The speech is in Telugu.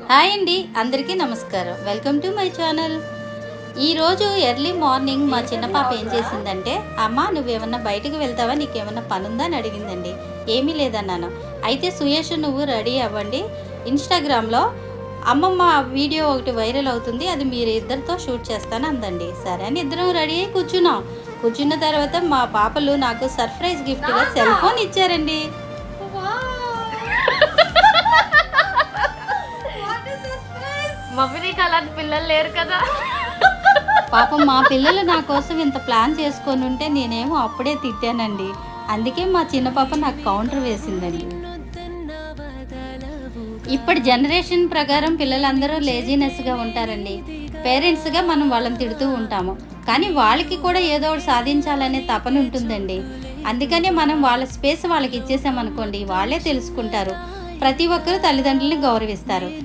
హాయ్ అండి, అందరికీ నమస్కారం. Welcome to my channel. ఈరోజు ఎర్లీ మార్నింగ్ మా చిన్న పాప ఏం చేసిందంటే, అమ్మ నువ్వేమన్నా బయటకు వెళ్తావా, నీకేమన్నా పనుందా అని అడిగిందండి. ఏమీ లేదన్నాను. అయితే సుయేష్ నువ్వు రెడీ అవ్వండి, ఇన్స్టాగ్రామ్లో అమ్మమ్మ వీడియో ఒకటి వైరల్ అవుతుంది, అది మీరు ఇద్దరితో షూట్ చేస్తాను అందండి. సరే అని ఇద్దరం రెడీ అయ్యి కూర్చున్నాం. కూర్చున్న తర్వాత మా పాపలు నాకు సర్ప్రైజ్ గిఫ్ట్గా సెల్ ఫోన్ ఇచ్చారండి. మమ్మీకి అలాంటి పిల్లలు లేరు కదా. పాపం మా పిల్లలు నా కోసం ఇంత ప్లాన్ చేసుకొని ఉంటే నేనేమో అప్పుడే తిట్టానండి. అందుకే మా చిన్న పాప నాకు కౌంటర్ వేసిందండి. ఇప్పటి జనరేషన్ ప్రకారం పిల్లలందరూ లేజీనెస్గా ఉంటారండి. పేరెంట్స్గా మనం వాళ్ళని తిడుతూ ఉంటాము, కానీ వాళ్ళకి కూడా ఏదో ఒకటి సాధించాలనే తపన ఉంటుందండి. అందుకనే మనం వాళ్ళ స్పేస్ వాళ్ళకి ఇచ్చేసామనుకోండి, వాళ్ళే తెలుసుకుంటారు. ప్రతి ఒక్కరూ తల్లిదండ్రులని గౌరవిస్తారు.